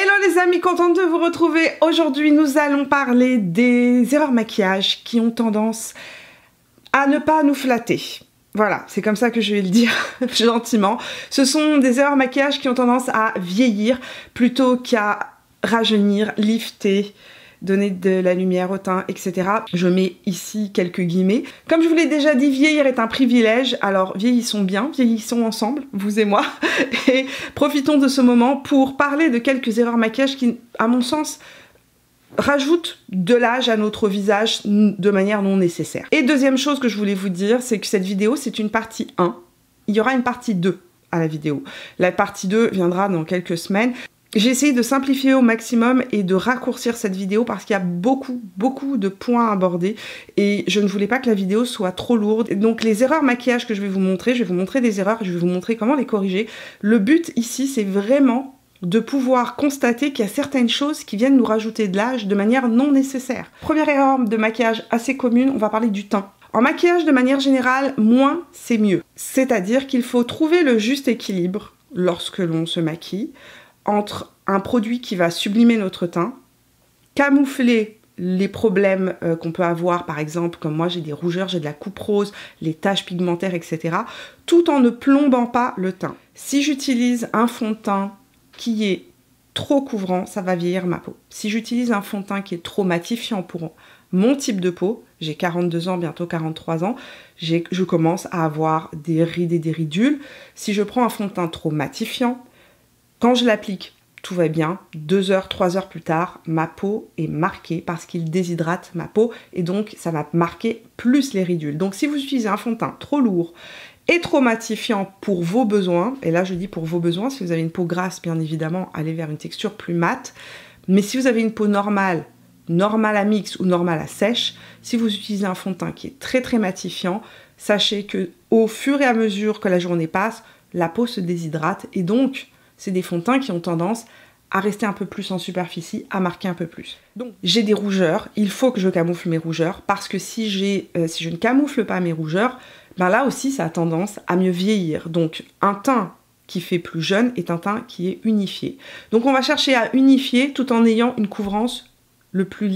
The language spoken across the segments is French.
Hello les amis, contente de vous retrouver. Aujourd'hui, nous allons parler des erreurs maquillage qui ont tendance à ne pas nous flatter. Voilà, c'est comme ça que je vais le dire gentiment. Ce sont des erreurs maquillage qui ont tendance à vieillir plutôt qu'à rajeunir, lifter, donner de la lumière au teint, etc. Je mets ici quelques guillemets. Comme je vous l'ai déjà dit, vieillir est un privilège. Alors vieillissons bien, vieillissons ensemble, vous et moi. Et profitons de ce moment pour parler de quelques erreurs maquillage qui, à mon sens, rajoutent de l'âge à notre visage de manière non nécessaire. Et deuxième chose que je voulais vous dire, c'est que cette vidéo, c'est une partie 1. Il y aura une partie 2 à la vidéo. La partie 2 viendra dans quelques semaines. J'ai essayé de simplifier au maximum et de raccourcir cette vidéo parce qu'il y a beaucoup de points à aborder et je ne voulais pas que la vidéo soit trop lourde. Donc les erreurs maquillage que je vais vous montrer des erreurs, je vais vous montrer comment les corriger. Le but ici, c'est vraiment de pouvoir constater qu'il y a certaines choses qui viennent nous rajouter de l'âge de manière non nécessaire. Première erreur de maquillage assez commune, on va parler du teint. En maquillage, de manière générale, moins c'est mieux. C'est-à-dire qu'il faut trouver le juste équilibre lorsque l'on se maquille entre un produit qui va sublimer notre teint, camoufler les problèmes qu'on peut avoir, par exemple, comme moi j'ai des rougeurs, j'ai de la coupe rose, les taches pigmentaires, etc., tout en ne plombant pas le teint. Si j'utilise un fond de teint qui est trop couvrant, ça va vieillir ma peau. Si j'utilise un fond de teint qui est trop matifiant pour mon type de peau, j'ai 42 ans, bientôt 43 ans, je commence à avoir des rides et des ridules. Si je prends un fond de teint trop matifiant, quand je l'applique, tout va bien. 2 heures, 3 heures plus tard, ma peau est marquée parce qu'il déshydrate ma peau et donc ça va marquer plus les ridules. Donc si vous utilisez un fond de teint trop lourd et trop matifiant pour vos besoins, et là je dis pour vos besoins, si vous avez une peau grasse, bien évidemment, allez vers une texture plus mate. Mais si vous avez une peau normale à mix ou normale à sèche, si vous utilisez un fond de teint qui est très matifiant, sachez que au fur et à mesure que la journée passe, la peau se déshydrate et donc c'est des fonds de teint qui ont tendance à rester un peu plus en superficie, à marquer un peu plus. Donc j'ai des rougeurs, il faut que je camoufle mes rougeurs parce que si je ne camoufle pas mes rougeurs, ben là aussi ça a tendance à mieux vieillir. Donc un teint qui fait plus jeune est un teint qui est unifié. Donc on va chercher à unifier tout en ayant une couvrance la plus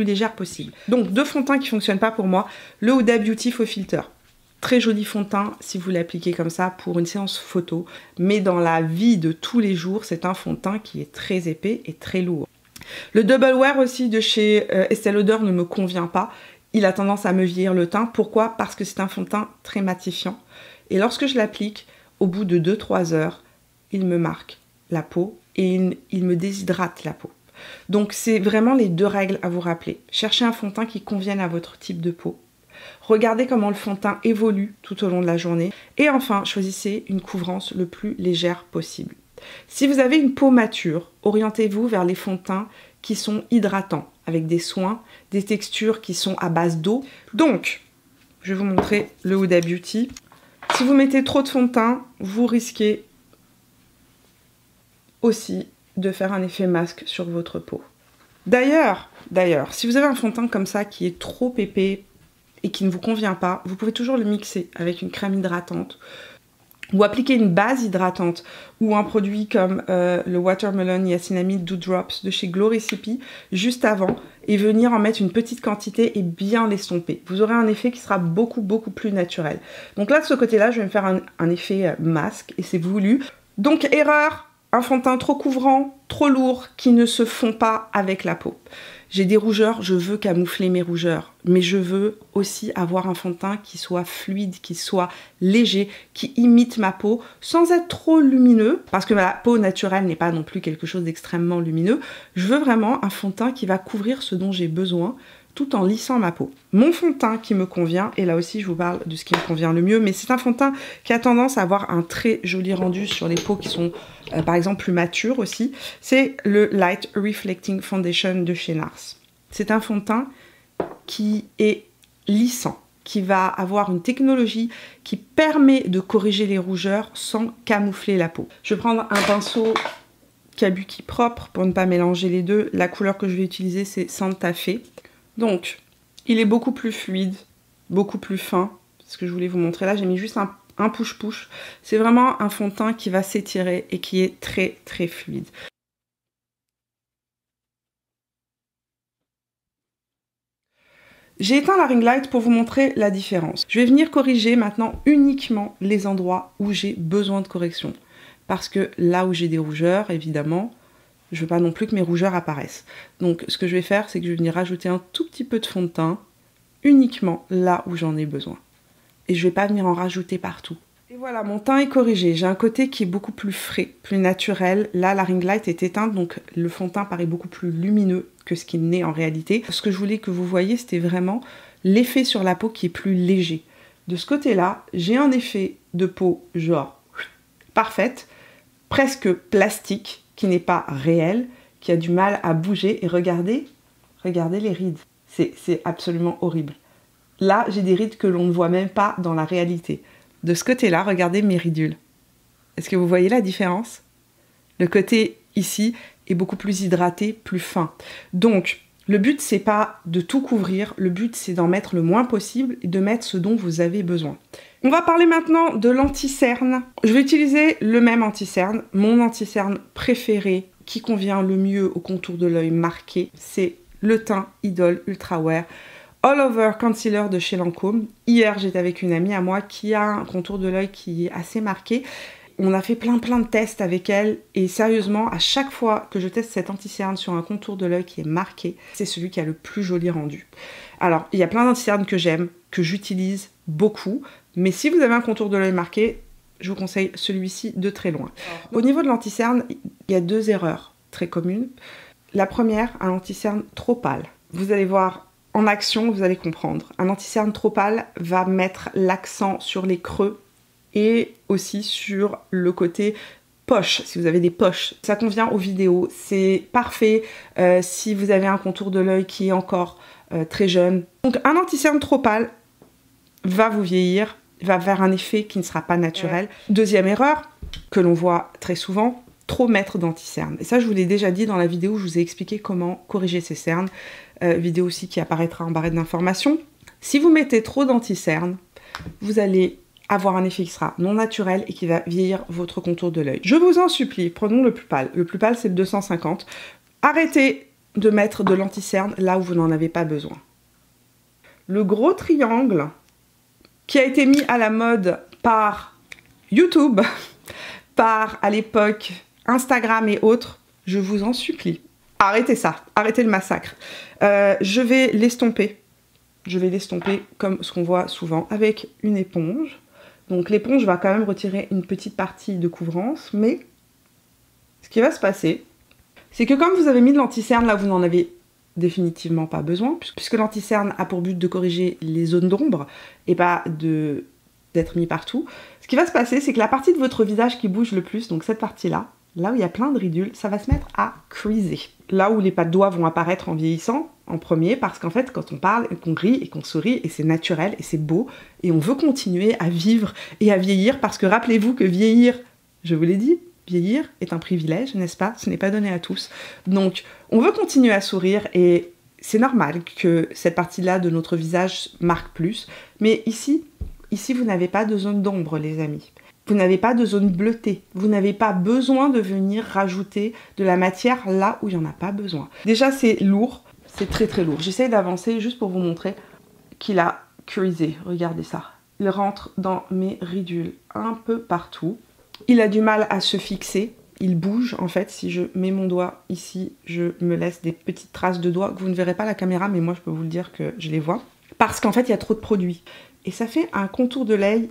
légère possible. Donc 2 fonds de teint qui ne fonctionnent pas pour moi, le Huda Beauty Faux Filter. Très joli fond de teint si vous l'appliquez comme ça pour une séance photo, mais dans la vie de tous les jours, c'est un fond de teint qui est très épais et très lourd. Le Double Wear aussi de chez Estée Lauder ne me convient pas. Il a tendance à me vieillir le teint. Pourquoi? Parce que c'est un fond de teint très matifiant. Et lorsque je l'applique, au bout de 2-3 heures, il me marque la peau et il me déshydrate la peau. Donc c'est vraiment les 2 règles à vous rappeler. Cherchez un fond de teint qui convienne à votre type de peau. Regardez comment le fond de teint évolue tout au long de la journée. Et enfin, choisissez une couvrance le plus légère possible. Si vous avez une peau mature, orientez-vous vers les fonds de teint qui sont hydratants, avec des soins, des textures qui sont à base d'eau. Donc, je vais vous montrer le Huda Beauty. Si vous mettez trop de fond de teint, vous risquez aussi de faire un effet masque sur votre peau. D'ailleurs, si vous avez un fond de teint comme ça qui est trop épais, et qui ne vous convient pas, vous pouvez toujours le mixer avec une crème hydratante ou appliquer une base hydratante ou un produit comme le Watermelon Niacinamide Dew Drops de chez Glow Recipe juste avant et venir en mettre une petite quantité et bien l'estomper. Vous aurez un effet qui sera beaucoup plus naturel. Donc là, de ce côté-là, je vais me faire un effet masque et c'est voulu. Donc erreur, un fond de teint trop couvrant, trop lourd, qui ne se fond pas avec la peau. J'ai des rougeurs, je veux camoufler mes rougeurs, mais je veux aussi avoir un fond de teint qui soit fluide, qui soit léger, qui imite ma peau, sans être trop lumineux, parce que ma peau naturelle n'est pas non plus quelque chose d'extrêmement lumineux. Je veux vraiment un fond de teint qui va couvrir ce dont j'ai besoin, tout en lissant ma peau. Mon fond de teint qui me convient, et là aussi je vous parle de ce qui me convient le mieux, mais c'est un fond de teint qui a tendance à avoir un très joli rendu sur les peaux qui sont par exemple plus matures aussi, c'est le Light Reflecting Foundation de chez NARS. C'est un fond de teint qui est lissant, qui va avoir une technologie qui permet de corriger les rougeurs sans camoufler la peau. Je vais prendre un pinceau Kabuki propre pour ne pas mélanger les deux. La couleur que je vais utiliser c'est Santa Fe. Donc, il est beaucoup plus fluide, beaucoup plus fin. C'est ce que je voulais vous montrer là. J'ai mis juste un push-push. C'est vraiment un fond de teint qui va s'étirer et qui est très fluide. J'ai éteint la ring light pour vous montrer la différence. Je vais venir corriger maintenant uniquement les endroits où j'ai besoin de correction. Parce que là où j'ai des rougeurs, évidemment, je veux pas non plus que mes rougeurs apparaissent. Donc ce que je vais faire, c'est que je vais venir rajouter un tout petit peu de fond de teint uniquement là où j'en ai besoin. Et je vais pas venir en rajouter partout. Et voilà, mon teint est corrigé. J'ai un côté qui est beaucoup plus frais, plus naturel. Là, la ring light est éteinte, donc le fond de teint paraît beaucoup plus lumineux que ce qu'il n'est en réalité. Ce que je voulais que vous voyiez, c'était vraiment l'effet sur la peau qui est plus léger. De ce côté-là, j'ai un effet de peau genre parfaite, presque plastique, qui n'est pas réel, qui a du mal à bouger. Et regardez les rides. C'est absolument horrible. Là, j'ai des rides que l'on ne voit même pas dans la réalité. De ce côté-là, regardez mes ridules. Est-ce que vous voyez la différence? Le côté ici est beaucoup plus hydraté, plus fin. Donc, le but, c'est pas de tout couvrir. Le but, c'est d'en mettre le moins possible et de mettre ce dont vous avez besoin. On va parler maintenant de l'anti-cerne. Je vais utiliser le même anti-cerne. Mon anti-cerne préféré, qui convient le mieux au contour de l'œil marqué, c'est le Teint Idol Ultra Wear All Over Concealer de chez Lancôme. Hier, j'étais avec une amie à moi qui a un contour de l'œil qui est assez marqué. On a fait plein de tests avec elle et sérieusement, à chaque fois que je teste cet anti-cerne sur un contour de l'œil qui est marqué, c'est celui qui a le plus joli rendu. Alors, il y a plein d'anti-cernes que j'aime, que j'utilise beaucoup, mais si vous avez un contour de l'œil marqué, je vous conseille celui-ci de très loin. Au niveau de l'anti-cerne, il y a deux erreurs très communes. La première, un anti-cerne trop pâle. Vous allez voir en action, vous allez comprendre. Un anti-cerne trop pâle va mettre l'accent sur les creux et aussi sur le côté poche, si vous avez des poches. Ça convient aux vidéos, c'est parfait si vous avez un contour de l'œil qui est encore très jeune. Donc un anti-cerne trop pâle va vous vieillir, va faire un effet qui ne sera pas naturel. Deuxième erreur, que l'on voit très souvent, trop mettre d'anti-cerne. Et ça, je vous l'ai déjà dit dans la vidéo où je vous ai expliqué comment corriger ces cernes. Vidéo aussi qui apparaîtra en barre d'informations. Si vous mettez trop d'anti-cerne, vous allez avoir un effet qui sera non naturel et qui va vieillir votre contour de l'œil. Je vous en supplie, prenons le plus pâle. Le plus pâle, c'est le 250. Arrêtez de mettre de l'anti-cerne là où vous n'en avez pas besoin. Le gros triangle qui a été mis à la mode par YouTube, par à l'époque Instagram et autres, je vous en supplie. Arrêtez ça, arrêtez le massacre. Je vais l'estomper. Je vais l'estomper comme ce qu'on voit souvent avec une éponge. Donc l'éponge va quand même retirer une petite partie de couvrance, mais ce qui va se passer, c'est que comme vous avez mis de l'anti-cerne là où vous n'en avez définitivement pas besoin, puisque l'anti-cerne a pour but de corriger les zones d'ombre et pas d'être mis partout, ce qui va se passer, c'est que la partie de votre visage qui bouge le plus, donc cette partie-là, là où il y a plein de ridules, ça va se mettre à creaser. Là où les pas de doigts vont apparaître en vieillissant, en premier, parce qu'en fait, quand on parle, et qu'on rit et qu'on sourit, et c'est naturel, et c'est beau, et on veut continuer à vivre et à vieillir, parce que rappelez-vous que vieillir, je vous l'ai dit, vieillir est un privilège, n'est-ce pas? Ce n'est pas donné à tous. Donc, on veut continuer à sourire, et c'est normal que cette partie-là de notre visage marque plus, mais ici, vous n'avez pas de zone d'ombre, les amis. Vous n'avez pas de zone bleutée. Vous n'avez pas besoin de venir rajouter de la matière là où il n'y en a pas besoin. Déjà, c'est lourd. C'est très lourd. J'essaye d'avancer juste pour vous montrer qu'il a creasé. Regardez ça. Il rentre dans mes ridules un peu partout. Il a du mal à se fixer. Il bouge en fait. Si je mets mon doigt ici, je me laisse des petites traces de doigts que vous ne verrez pas à la caméra, mais moi je peux vous le dire que je les vois. Parce qu'en fait, il y a trop de produits. Et ça fait un contour de l'œil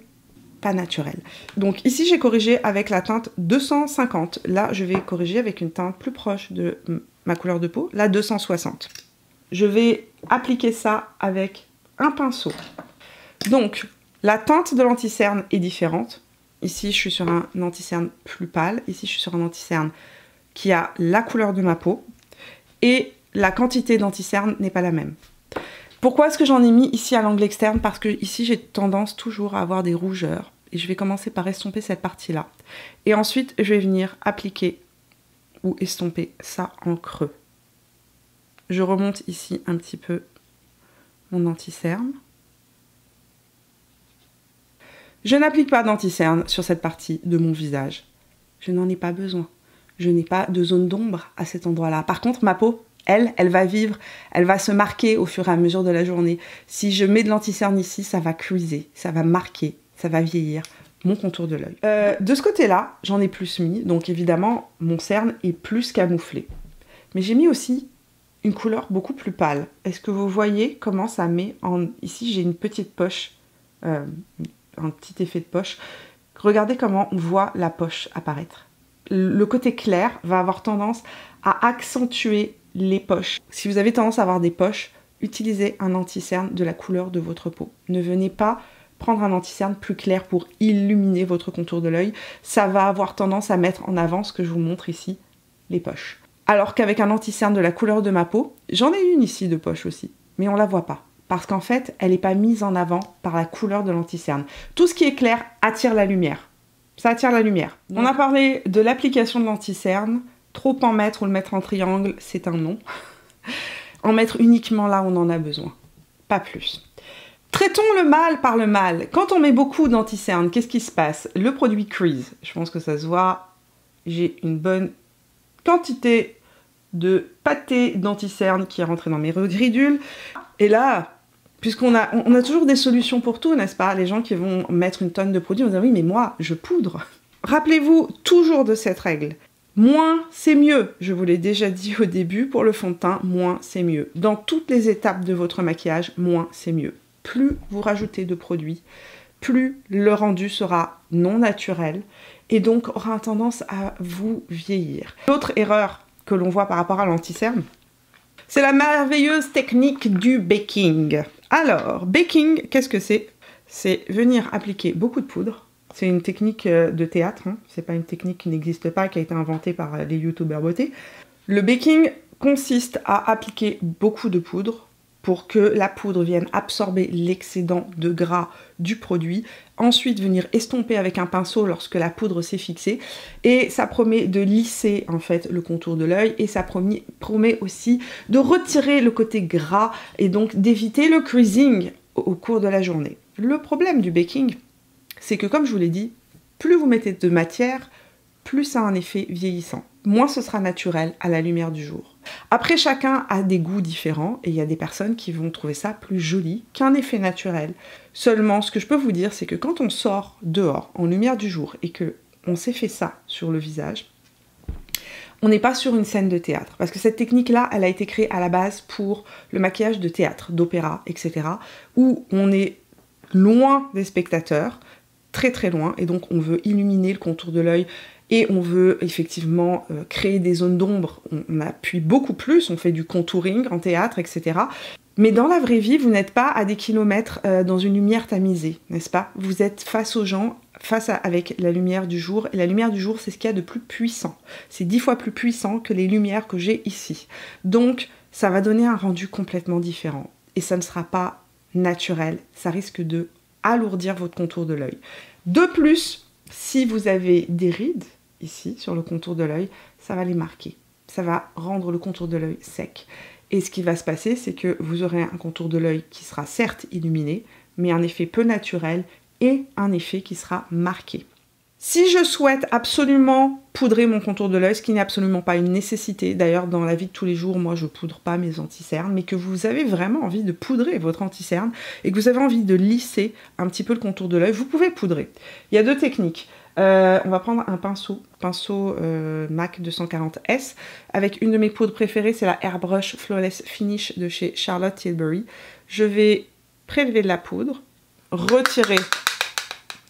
pas naturel. Donc ici, j'ai corrigé avec la teinte 250. Là, je vais corriger avec une teinte plus proche de ma couleur de peau, la 260. Je vais appliquer ça avec un pinceau. Donc, la teinte de l'anti-cerne est différente. Ici, je suis sur un anti-cerne plus pâle. Ici, je suis sur un anti-cerne qui a la couleur de ma peau. Et la quantité d'anti-cerne n'est pas la même. Pourquoi est-ce que j'en ai mis ici à l'angle externe? Parce que ici, j'ai tendance toujours à avoir des rougeurs. Et je vais commencer par estomper cette partie-là. Et ensuite, je vais venir appliquer ou estomper ça en creux. Je remonte ici un petit peu mon anti-cerne. Je n'applique pas d'anti-cerne sur cette partie de mon visage. Je n'en ai pas besoin. Je n'ai pas de zone d'ombre à cet endroit-là. Par contre, ma peau, Elle va vivre, elle va se marquer au fur et à mesure de la journée. Si je mets de l'anti-cerne ici, ça va creaser, ça va marquer, ça va vieillir mon contour de l'œil. De ce côté-là, j'en ai plus mis, donc évidemment, mon cerne est plus camouflé. Mais j'ai mis aussi une couleur beaucoup plus pâle. Est-ce que vous voyez comment ça met en... Ici, j'ai une petite poche, un petit effet de poche. Regardez comment on voit la poche apparaître. Le côté clair va avoir tendance à accentuer les poches. Si vous avez tendance à avoir des poches, utilisez un anti-cerne de la couleur de votre peau. Ne venez pas prendre un anti-cerne plus clair pour illuminer votre contour de l'œil. Ça va avoir tendance à mettre en avant ce que je vous montre ici, les poches. Alors qu'avec un anti-cerne de la couleur de ma peau, j'en ai une ici de poche aussi, mais on la voit pas. Parce qu'en fait, elle n'est pas mise en avant par la couleur de l'anti-cerne. Tout ce qui est clair attire la lumière. Ça attire la lumière. On a parlé de l'application de l'anti-cerne. Trop en mettre ou le mettre en triangle, c'est un non. En mettre uniquement là où on en a besoin. Pas plus. Traitons le mal par le mal. Quand on met beaucoup d'anti-cerne, qu'est-ce qui se passe? Le produit crease. Je pense que ça se voit. J'ai une bonne quantité de pâté d'anti-cerne qui est rentré dans mes ridules. Et là, puisqu'on a toujours des solutions pour tout, n'est-ce pas? Les gens qui vont mettre une tonne de produits vont dire oui, mais moi, je poudre. Rappelez-vous toujours de cette règle. Moins, c'est mieux. Je vous l'ai déjà dit au début, pour le fond de teint, moins, c'est mieux. Dans toutes les étapes de votre maquillage, moins, c'est mieux. Plus vous rajoutez de produits, plus le rendu sera non naturel et donc aura tendance à vous vieillir. L'autre erreur que l'on voit par rapport à l'anti-cerne, c'est la merveilleuse technique du baking. Alors, baking, qu'est-ce que c'est? C'est venir appliquer beaucoup de poudre. C'est une technique de théâtre, hein. C'est pas une technique qui n'existe pas, qui a été inventée par les youtubeurs beauté. Le baking consiste à appliquer beaucoup de poudre pour que la poudre vienne absorber l'excédent de gras du produit, ensuite venir estomper avec un pinceau lorsque la poudre s'est fixée, et ça promet de lisser en fait le contour de l'œil, et ça promet aussi de retirer le côté gras, et donc d'éviter le creasing au cours de la journée. Le problème du baking, c'est que comme je vous l'ai dit, plus vous mettez de matière, plus ça a un effet vieillissant. Moins ce sera naturel à la lumière du jour. Après, chacun a des goûts différents et il y a des personnes qui vont trouver ça plus joli qu'un effet naturel. Seulement, ce que je peux vous dire, c'est que quand on sort dehors, en lumière du jour, et que on s'est fait ça sur le visage, on n'est pas sur une scène de théâtre. Parce que cette technique-là, elle a été créée à la base pour le maquillage de théâtre, d'opéra, etc. où on est loin des spectateurs, très très loin, et donc on veut illuminer le contour de l'œil et on veut effectivement créer des zones d'ombre. On appuie beaucoup plus, on fait du contouring en théâtre, etc. Mais dans la vraie vie, vous n'êtes pas à des kilomètres dans une lumière tamisée, n'est-ce pas? Vous êtes face aux gens, avec la lumière du jour, et la lumière du jour, c'est ce qu'il y a de plus puissant. C'est 10 fois plus puissant que les lumières que j'ai ici. Donc, ça va donner un rendu complètement différent. Et ça ne sera pas naturel, ça risque de alourdir votre contour de l'œil. De plus, si vous avez des rides, ici, sur le contour de l'œil, ça va les marquer. Ça va rendre le contour de l'œil sec. Et ce qui va se passer, c'est que vous aurez un contour de l'œil qui sera certes illuminé, mais un effet peu naturel et un effet qui sera marqué. Si je souhaite absolument poudrer mon contour de l'œil, ce qui n'est absolument pas une nécessité, d'ailleurs dans la vie de tous les jours, moi je poudre pas mes anti-cernes, mais que vous avez vraiment envie de poudrer votre anti-cerne et que vous avez envie de lisser un petit peu le contour de l'œil, vous pouvez poudrer. Il y a deux techniques. On va prendre un pinceau MAC 240S, avec une de mes poudres préférées, c'est la Airbrush Flawless Finish de chez Charlotte Tilbury. Je vais prélever de la poudre, retirer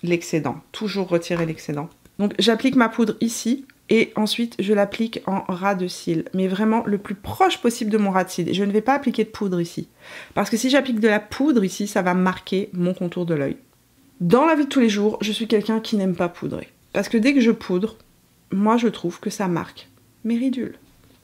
l'excédent, toujours retirer l'excédent. Donc j'applique ma poudre ici et ensuite je l'applique en ras de cils, mais vraiment le plus proche possible de mon ras de cils. Je ne vais pas appliquer de poudre ici, parce que si j'applique de la poudre ici, ça va marquer mon contour de l'œil. Dans la vie de tous les jours, je suis quelqu'un qui n'aime pas poudrer, parce que dès que je poudre, moi je trouve que ça marque mes ridules.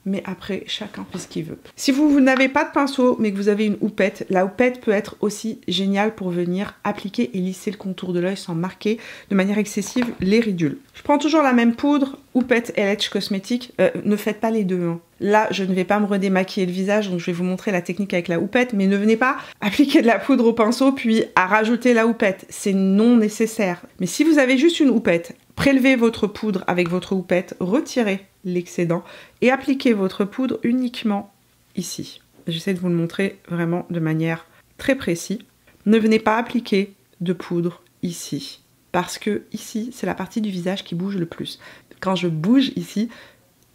Mais après, chacun fait ce qu'il veut. Si vous n'avez pas de pinceau, mais que vous avez une houppette, la houppette peut être aussi géniale pour venir appliquer et lisser le contour de l'œil sans marquer de manière excessive les ridules. Je prends toujours la même poudre, houppette LH Cosmétique. Ne faites pas les deux. Hein. Là, je ne vais pas me redémaquiller le visage, donc je vais vous montrer la technique avec la houppette, mais ne venez pas appliquer de la poudre au pinceau puis à rajouter la houppette. C'est non nécessaire. Mais si vous avez juste une houppette, prélevez votre poudre avec votre houppette, retirez l'excédent et appliquez votre poudre uniquement ici. J'essaie de vous le montrer vraiment de manière très précise. Ne venez pas appliquer de poudre ici, parce que ici, c'est la partie du visage qui bouge le plus. Quand je bouge ici,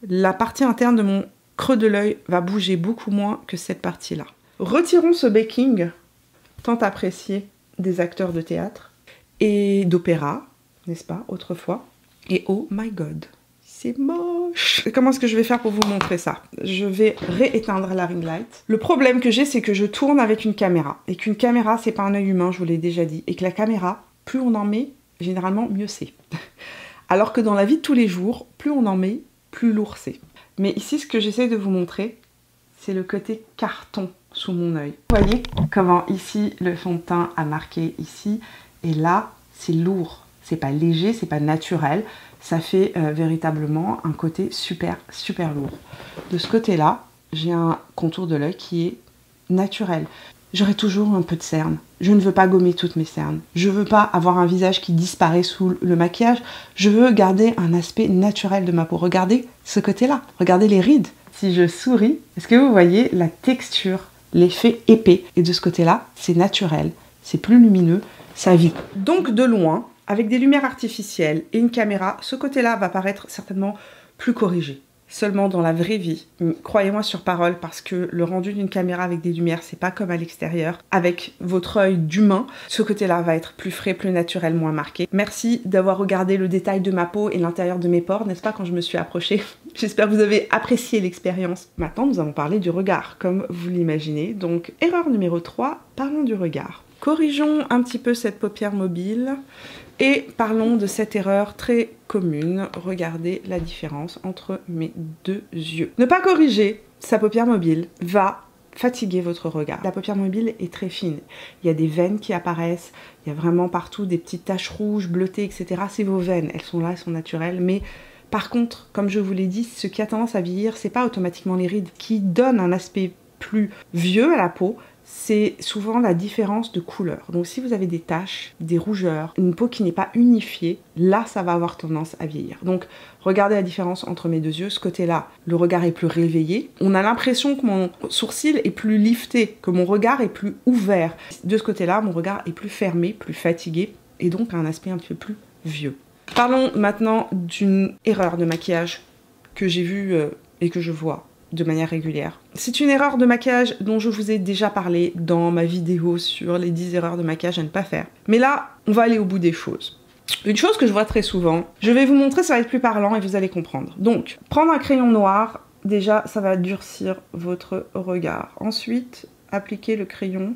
la partie interne de mon creux de l'œil va bouger beaucoup moins que cette partie-là. Retirons ce baking, tant apprécié des acteurs de théâtre et d'opéra, n'est-ce pas, autrefois. Et oh my god, c'est moche. Comment est-ce que je vais faire pour vous montrer ça? Je vais rééteindre la ring light. Le problème que j'ai, c'est que je tourne avec une caméra. Et qu'une caméra, c'est pas un œil humain, je vous l'ai déjà dit. Et que la caméra, plus on en met, généralement, mieux c'est. Alors que dans la vie de tous les jours, plus on en met, plus lourd c'est. Mais ici, ce que j'essaie de vous montrer, c'est le côté carton sous mon œil. Vous voyez comment ici, le fond de teint a marqué ici. Et là, c'est lourd. C'est pas léger, c'est pas naturel. Ça fait véritablement un côté super, super lourd. De ce côté-là, j'ai un contour de l'œil qui est naturel. J'aurai toujours un peu de cernes. Je ne veux pas gommer toutes mes cernes. Je veux pas avoir un visage qui disparaît sous le maquillage. Je veux garder un aspect naturel de ma peau. Regardez ce côté-là. Regardez les rides. Si je souris, est-ce que vous voyez la texture, l'effet épais? Et de ce côté-là, c'est naturel. C'est plus lumineux. Ça vit. Donc de loin, avec des lumières artificielles et une caméra, ce côté-là va paraître certainement plus corrigé. Seulement dans la vraie vie, croyez-moi sur parole, parce que le rendu d'une caméra avec des lumières, c'est pas comme à l'extérieur. Avec votre œil d'humain, ce côté-là va être plus frais, plus naturel, moins marqué. Merci d'avoir regardé le détail de ma peau et l'intérieur de mes pores, n'est-ce pas, quand je me suis approchée. J'espère que vous avez apprécié l'expérience. Maintenant, nous allons parler du regard, comme vous l'imaginez. Donc, erreur numéro 3, parlons du regard. Corrigeons un petit peu cette paupière mobile et parlons de cette erreur très commune. Regardez la différence entre mes deux yeux. Ne pas corriger sa paupière mobile va fatiguer votre regard. La paupière mobile est très fine. Il y a des veines qui apparaissent, il y a vraiment partout des petites taches rouges, bleutées, etc. C'est vos veines, elles sont là, elles sont naturelles, mais par contre, comme je vous l'ai dit, ce qui a tendance à vieillir, c'est pas automatiquement les rides qui donnent un aspect plus vieux à la peau, c'est souvent la différence de couleur. Donc si vous avez des taches, des rougeurs, une peau qui n'est pas unifiée, là ça va avoir tendance à vieillir. Donc regardez la différence entre mes deux yeux. Ce côté-là, le regard est plus réveillé. On a l'impression que mon sourcil est plus lifté, que mon regard est plus ouvert. De ce côté-là, mon regard est plus fermé, plus fatigué et donc a un aspect un petit peu plus vieux. Parlons maintenant d'une erreur de maquillage que j'ai vue et que je vois de manière régulière. C'est une erreur de maquillage dont je vous ai déjà parlé dans ma vidéo sur les 10 erreurs de maquillage à ne pas faire. Mais là, on va aller au bout des choses. Une chose que je vois très souvent, je vais vous montrer, ça va être plus parlant et vous allez comprendre. Donc, prendre un crayon noir, déjà, ça va durcir votre regard. Ensuite, appliquer le crayon.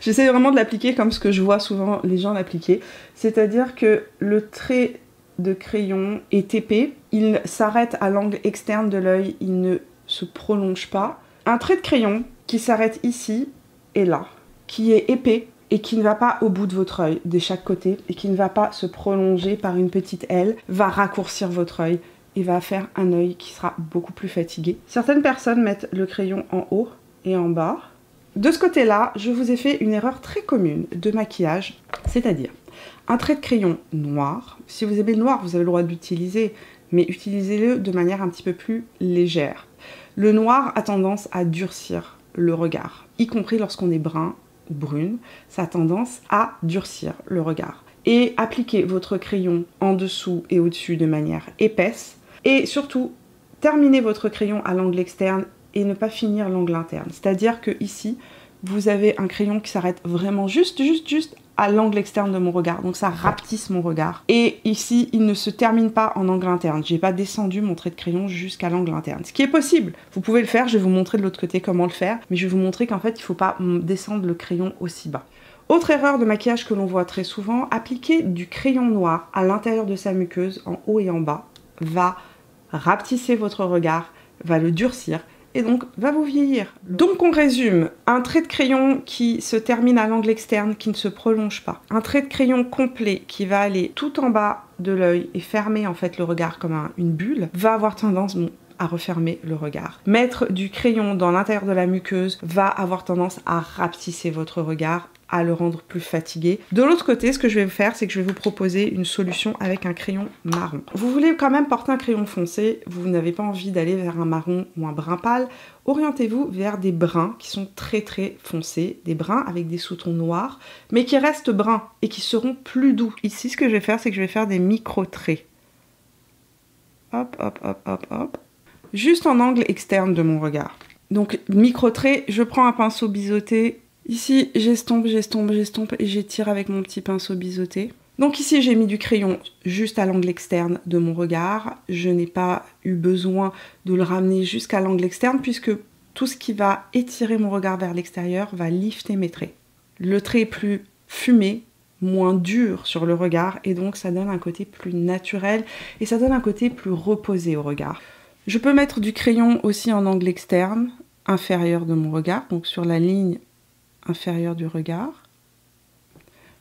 J'essaie vraiment de l'appliquer comme ce que je vois souvent les gens l'appliquer. C'est-à-dire que le trait de crayon est épais, il s'arrête à l'angle externe de l'œil, il ne se prolonge pas. Un trait de crayon qui s'arrête ici et là, qui est épais et qui ne va pas au bout de votre œil de chaque côté et qui ne va pas se prolonger par une petite aile, va raccourcir votre œil et va faire un œil qui sera beaucoup plus fatigué. Certaines personnes mettent le crayon en haut et en bas. De ce côté-là, je vous ai fait une erreur très commune de maquillage, c'est-à-dire un trait de crayon noir. Si vous aimez le noir, vous avez le droit de l'utiliser, mais utilisez-le de manière un petit peu plus légère. Le noir a tendance à durcir le regard, y compris lorsqu'on est brun ou brune, ça a tendance à durcir le regard. Et appliquez votre crayon en dessous et au-dessus de manière épaisse, et surtout, terminez votre crayon à l'angle externe et ne pas finir l'angle interne. C'est-à-dire que ici, vous avez un crayon qui s'arrête vraiment juste à l'angle externe de mon regard, donc ça rapetisse mon regard. Et ici, il ne se termine pas en angle interne. J'ai pas descendu mon trait de crayon jusqu'à l'angle interne, ce qui est possible. Vous pouvez le faire, je vais vous montrer de l'autre côté comment le faire, mais je vais vous montrer qu'en fait, il faut pas descendre le crayon aussi bas. Autre erreur de maquillage que l'on voit très souvent, appliquer du crayon noir à l'intérieur de sa muqueuse, en haut et en bas, va rapetisser votre regard, va le durcir, et donc va vous vieillir. Donc on résume, un trait de crayon qui se termine à l'angle externe, qui ne se prolonge pas. Un trait de crayon complet qui va aller tout en bas de l'œil et fermer en fait le regard comme une bulle, va avoir tendance à refermer le regard. Mettre du crayon dans l'intérieur de la muqueuse va avoir tendance à rapetisser votre regard à le rendre plus fatigué. De l'autre côté, ce que je vais faire, c'est que je vais vous proposer une solution avec un crayon marron. Vous voulez quand même porter un crayon foncé, vous n'avez pas envie d'aller vers un marron ou un brun pâle, orientez-vous vers des bruns qui sont très très foncés, des bruns avec des sous-tons noirs, mais qui restent bruns et qui seront plus doux. Ici, ce que je vais faire, c'est que je vais faire des micro-traits. Hop, hop, hop, hop, hop. Juste en angle externe de mon regard. Donc, micro-traits, je prends un pinceau biseauté. Ici, j'estompe, j'estompe, j'estompe et j'étire avec mon petit pinceau biseauté. Donc ici, j'ai mis du crayon juste à l'angle externe de mon regard. Je n'ai pas eu besoin de le ramener jusqu'à l'angle externe puisque tout ce qui va étirer mon regard vers l'extérieur va lifter mes traits. Le trait est plus fumé, moins dur sur le regard et donc ça donne un côté plus naturel et ça donne un côté plus reposé au regard. Je peux mettre du crayon aussi en angle externe, inférieur de mon regard, donc sur la ligne inférieure du regard.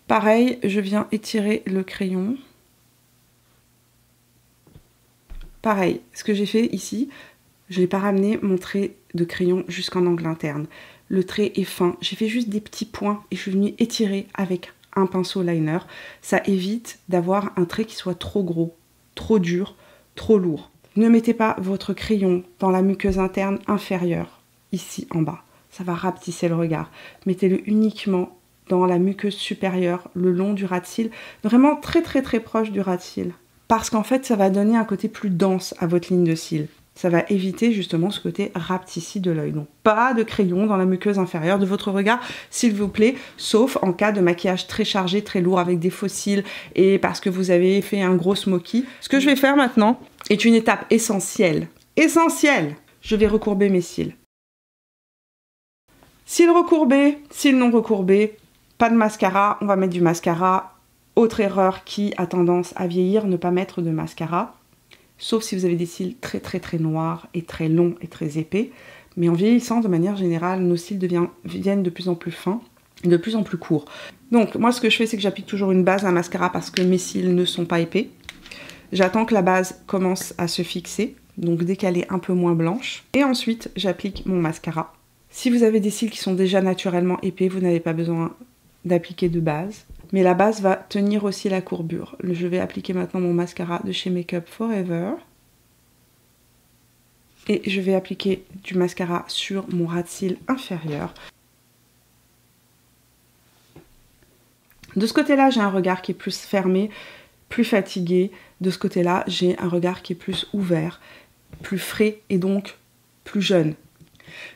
Pareil, je viens étirer le crayon. Pareil, ce que j'ai fait ici, je n'ai pas ramené mon trait de crayon jusqu'en angle interne. Le trait est fin, j'ai fait juste des petits points et je suis venue étirer avec un pinceau liner. Ça évite d'avoir un trait qui soit trop gros, trop dur, trop lourd. Ne mettez pas votre crayon dans la muqueuse interne inférieure, ici en bas. Ça va rapetisser le regard. Mettez-le uniquement dans la muqueuse supérieure, le long du ras de cils, vraiment très très très proche du ras de cils. Parce qu'en fait, ça va donner un côté plus dense à votre ligne de cils. Ça va éviter justement ce côté rapetissi de l'œil. Donc pas de crayon dans la muqueuse inférieure de votre regard, s'il vous plaît, sauf en cas de maquillage très chargé, très lourd, avec des faux cils et parce que vous avez fait un gros smoky. Ce que je vais faire maintenant est une étape essentielle. Essentielle! Je vais recourber mes cils. Cils recourbés, cils non recourbés, pas de mascara, on va mettre du mascara. Autre erreur qui a tendance à vieillir, ne pas mettre de mascara. Sauf si vous avez des cils très très très noirs et très longs et très épais. Mais en vieillissant, de manière générale, nos cils deviennent de plus en plus fins et de plus en plus courts. Donc moi ce que je fais, c'est que j'applique toujours une base à mascara parce que mes cils ne sont pas épais. J'attends que la base commence à se fixer, donc dès qu'elle est un peu moins blanche. Et ensuite, j'applique mon mascara. Si vous avez des cils qui sont déjà naturellement épais, vous n'avez pas besoin d'appliquer de base. Mais la base va tenir aussi la courbure. Je vais appliquer maintenant mon mascara de chez Make Up Forever. Et je vais appliquer du mascara sur mon ras de cils inférieur. De ce côté-là, j'ai un regard qui est plus fermé, plus fatigué. De ce côté-là, j'ai un regard qui est plus ouvert, plus frais et donc plus jeune.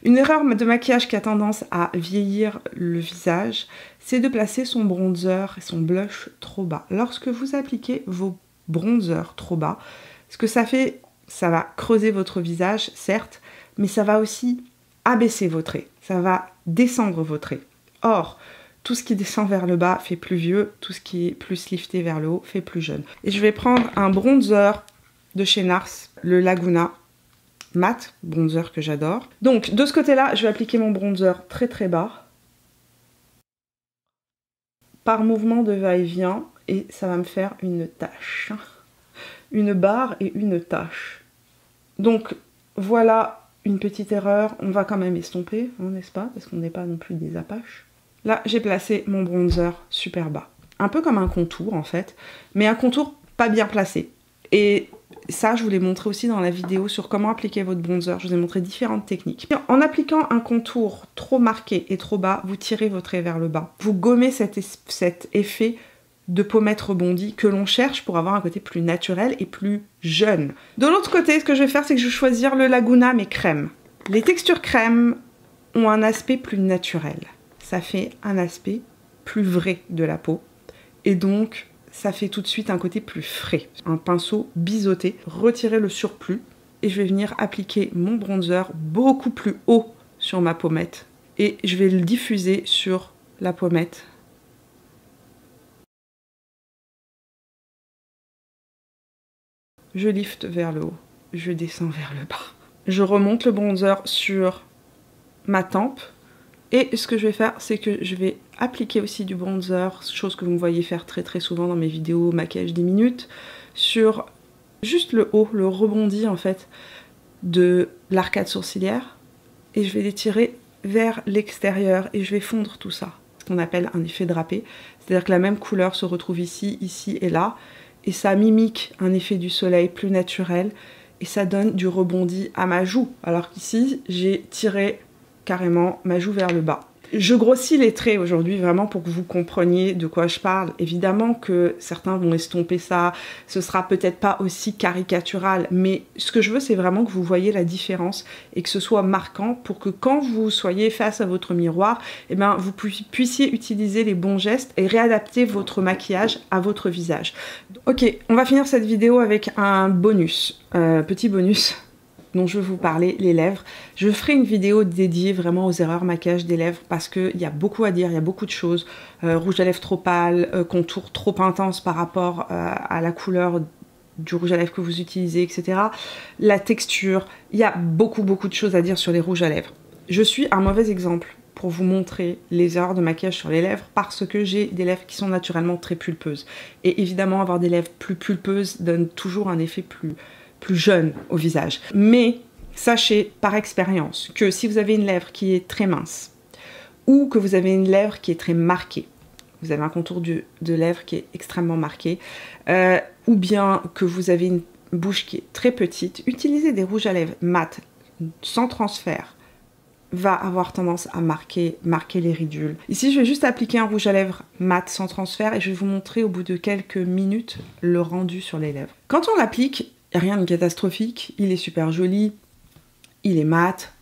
Une erreur de maquillage qui a tendance à vieillir le visage, c'est de placer son bronzer et son blush trop bas. Lorsque vous appliquez vos bronzers trop bas, ce que ça fait, ça va creuser votre visage, certes, mais ça va aussi abaisser vos traits, ça va descendre vos traits. Or, tout ce qui descend vers le bas fait plus vieux, tout ce qui est plus lifté vers le haut fait plus jeune. Et je vais prendre un bronzer de chez NARS, le Laguna mat, bronzer que j'adore. Donc de ce côté-là, je vais appliquer mon bronzer très très bas, par mouvement de va-et-vient, et ça va me faire une tache, une barre et une tache. Donc voilà une petite erreur, on va quand même estomper, hein, n'est-ce pas, parce qu'on n'est pas non plus des apaches. Là, j'ai placé mon bronzer super bas, un peu comme un contour en fait, mais un contour pas bien placé. Et ça, je vous l'ai montré aussi dans la vidéo sur comment appliquer votre bronzer. Je vous ai montré différentes techniques. En appliquant un contour trop marqué et trop bas, vous tirez votre trait vers le bas. Vous gommez cet effet de pommette rebondie que l'on cherche pour avoir un côté plus naturel et plus jeune. De l'autre côté, ce que je vais faire, c'est que je vais choisir le Laguna mais crème. Les textures crème ont un aspect plus naturel. Ça fait un aspect plus vrai de la peau. Et donc, ça fait tout de suite un côté plus frais. Un pinceau biseauté, retirer le surplus et je vais venir appliquer mon bronzer beaucoup plus haut sur ma pommette et je vais le diffuser sur la pommette. Je lifte vers le haut, je descends vers le bas. Je remonte le bronzer sur ma tempe. Et ce que je vais faire, c'est que je vais appliquer aussi du bronzer, chose que vous me voyez faire très très souvent dans mes vidéos maquillage 10 minutes, sur juste le haut, le rebondi en fait de l'arcade sourcilière. Et je vais l'étirer vers l'extérieur et je vais fondre tout ça. qu'on appelle un effet drapé. C'est-à-dire que la même couleur se retrouve ici, ici et là. Et ça mimique un effet du soleil plus naturel. Et ça donne du rebondi à ma joue. Alors qu'ici, j'ai tiré carrément ma joue vers le bas. Je grossis les traits aujourd'hui vraiment pour que vous compreniez de quoi je parle. Évidemment que certains vont estomper ça, ce sera peut-être pas aussi caricatural, mais ce que je veux c'est vraiment que vous voyez la différence et que ce soit marquant pour que quand vous soyez face à votre miroir, eh ben, vous puissiez utiliser les bons gestes et réadapter votre maquillage à votre visage. Ok, on va finir cette vidéo avec un bonus, petit bonus dont je vais vous parler, les lèvres. Je ferai une vidéo dédiée vraiment aux erreurs maquillage des lèvres parce qu'il y a beaucoup à dire, il y a beaucoup de choses. Rouge à lèvres trop pâle, contour trop intense par rapport à la couleur du rouge à lèvres que vous utilisez, etc. La texture, il y a beaucoup de choses à dire sur les rouges à lèvres. Je suis un mauvais exemple pour vous montrer les erreurs de maquillage sur les lèvres parce que j'ai des lèvres qui sont naturellement très pulpeuses. Et évidemment, avoir des lèvres plus pulpeuses donne toujours un effet plus jeune au visage. Mais sachez par expérience que si vous avez une lèvre qui est très mince ou que vous avez une lèvre qui est très marquée, vous avez un contour de lèvres qui est extrêmement marqué, ou bien que vous avez une bouche qui est très petite, utilisez des rouges à lèvres mat sans transfert va avoir tendance à marquer les ridules. Ici, je vais juste appliquer un rouge à lèvres mat sans transfert et je vais vous montrer au bout de quelques minutes le rendu sur les lèvres. Quand on l'applique, il n'y a rien de catastrophique, il est super joli, il est mat,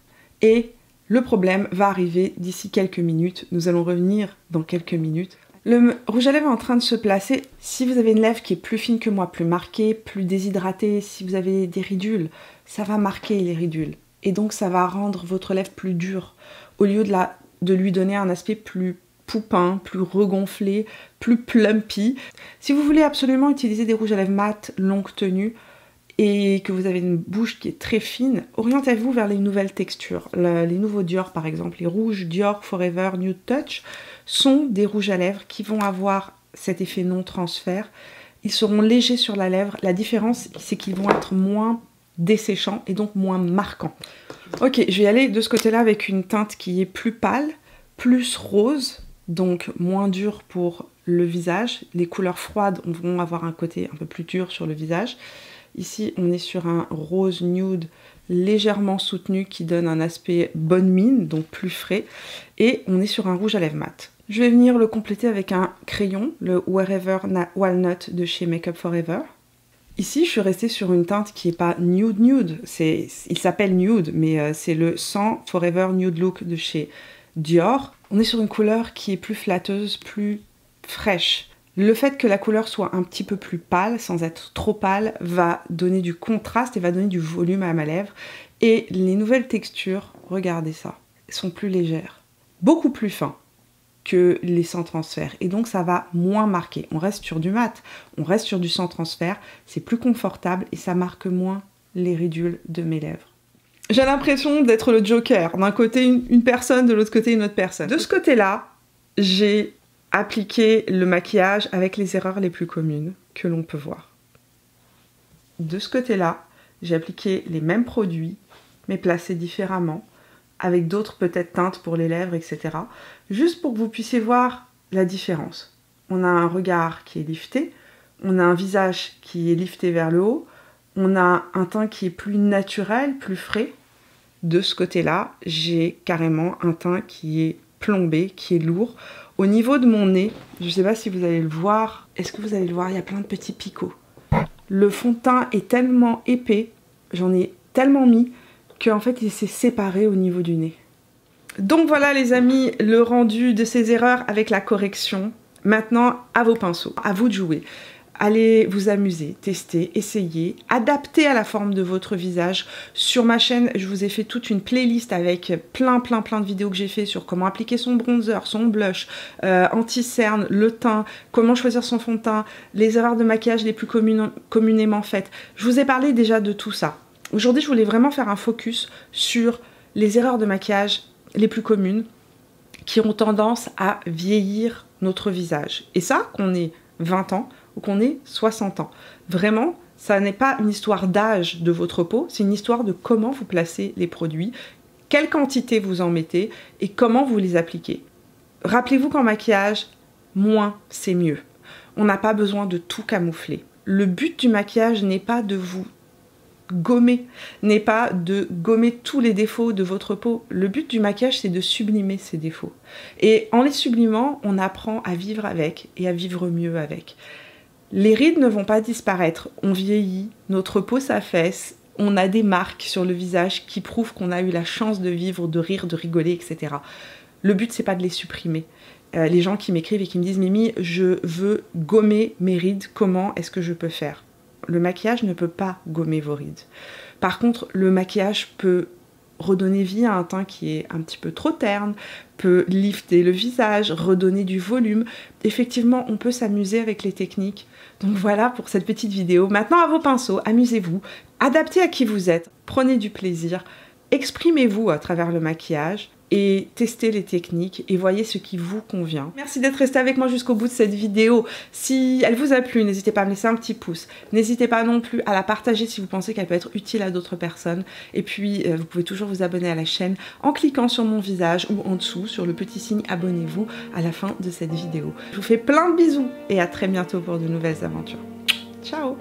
et le problème va arriver d'ici quelques minutes. Nous allons revenir dans quelques minutes. Le rouge à lèvres est en train de se placer. Si vous avez une lèvre qui est plus fine que moi, plus marquée, plus déshydratée, si vous avez des ridules, ça va marquer les ridules. Et donc ça va rendre votre lèvre plus dure, au lieu de lui donner un aspect plus poupin, plus regonflé, plus plumpy. Si vous voulez absolument utiliser des rouges à lèvres mat, longue tenue, et que vous avez une bouche qui est très fine, orientez-vous vers les nouvelles textures. Les nouveaux Dior par exemple, les rouges Dior Forever Nude Touch sont des rouges à lèvres qui vont avoir cet effet non transfert. Ils seront légers sur la lèvre. La différence, c'est qu'ils vont être moins desséchants et donc moins marquants. Ok, je vais aller de ce côté-là avec une teinte qui est plus pâle, plus rose, donc moins dure pour le visage. Les couleurs froides vont avoir un côté un peu plus dur sur le visage. Ici, on est sur un rose nude légèrement soutenu qui donne un aspect bonne mine, donc plus frais. Et on est sur un rouge à lèvres mat. Je vais venir le compléter avec un crayon, le Wherever Walnut de chez Make Up For Ever. Ici, je suis restée sur une teinte qui n'est pas nude nude. Il s'appelle nude, mais c'est le 100 Forever Nude Look de chez Dior. On est sur une couleur qui est plus flatteuse, plus fraîche. Le fait que la couleur soit un petit peu plus pâle, sans être trop pâle, va donner du contraste et va donner du volume à ma lèvre. Et les nouvelles textures, regardez ça, sont plus légères, beaucoup plus fins que les sans transfert. Et donc ça va moins marquer. On reste sur du mat, on reste sur du sans transfert, c'est plus confortable et ça marque moins les ridules de mes lèvres. J'ai l'impression d'être le Joker. D'un côté une personne, de l'autre côté une autre personne. De ce côté-là, j'ai appliquer le maquillage avec les erreurs les plus communes que l'on peut voir. De ce côté-là, j'ai appliqué les mêmes produits, mais placés différemment, avec d'autres peut-être teintes pour les lèvres, etc. Juste pour que vous puissiez voir la différence. On a un regard qui est lifté, on a un visage qui est lifté vers le haut, on a un teint qui est plus naturel, plus frais. De ce côté-là, j'ai carrément un teint qui est plombé, qui est lourd. Au niveau de mon nez, je ne sais pas si vous allez le voir. Est-ce que vous allez le voir? Il y a plein de petits picots. Le fond de teint est tellement épais, j'en ai tellement mis, qu'en fait il s'est séparé au niveau du nez. Donc voilà les amis, le rendu de ces erreurs avec la correction. Maintenant, à vos pinceaux, à vous de jouer. Allez vous amuser, tester, essayer, adapter à la forme de votre visage. Sur ma chaîne, je vous ai fait toute une playlist avec plein de vidéos que j'ai fait sur comment appliquer son bronzer, son blush, anti-cerne, le teint, comment choisir son fond de teint, les erreurs de maquillage les plus communément faites. Je vous ai parlé déjà de tout ça. Aujourd'hui, je voulais vraiment faire un focus sur les erreurs de maquillage les plus communes qui ont tendance à vieillir notre visage. Et ça, qu'on ait 20 ans, ou qu'on ait 60 ans. Vraiment, ça n'est pas une histoire d'âge de votre peau, c'est une histoire de comment vous placez les produits, quelle quantité vous en mettez et comment vous les appliquez. Rappelez-vous qu'en maquillage, moins c'est mieux. On n'a pas besoin de tout camoufler. Le but du maquillage n'est pas de vous gommer, n'est pas de gommer tous les défauts de votre peau. Le but du maquillage, c'est de sublimer ces défauts. Et en les sublimant, on apprend à vivre avec et à vivre mieux avec. Les rides ne vont pas disparaître. On vieillit, notre peau s'affaisse, on a des marques sur le visage qui prouvent qu'on a eu la chance de vivre, de rire, de rigoler, etc. Le but, c'est pas de les supprimer. Les gens qui m'écrivent et qui me disent « Mimi, je veux gommer mes rides, comment est-ce que je peux faire ?» Le maquillage ne peut pas gommer vos rides. Par contre, le maquillage peut redonner vie à un teint qui est un petit peu trop terne, peut lifter le visage, redonner du volume. Effectivement, on peut s'amuser avec les techniques. Donc voilà pour cette petite vidéo. Maintenant, à vos pinceaux, amusez-vous, adaptez à qui vous êtes, prenez du plaisir, exprimez-vous à travers le maquillage et testez les techniques et voyez ce qui vous convient. Merci d'être resté avec moi jusqu'au bout de cette vidéo. Si elle vous a plu, n'hésitez pas à me laisser un petit pouce. N'hésitez pas non plus à la partager si vous pensez qu'elle peut être utile à d'autres personnes. Et puis, vous pouvez toujours vous abonner à la chaîne en cliquant sur mon visage ou en dessous sur le petit signe abonnez-vous à la fin de cette vidéo. Je vous fais plein de bisous et à très bientôt pour de nouvelles aventures. Ciao!